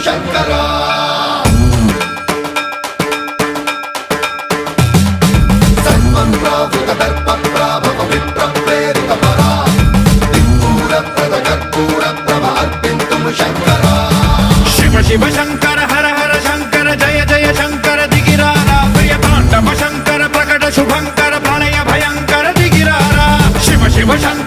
శంకర సన్మన్రావృత దర్ప ప్రాభవ విప్ర ప్రేరిత పరా దిక్పూర ప్రద కర్పూర ప్రభ అర్పింతుము శంకర శివ శివ శంకర హర హర శంకర జయ జయ శంకర దిగిరారా ప్రియ తాండవ శంకర ప్రకట శుభంకర ప్రణయ భయంకర దిగిరారా శివ శివ శంకర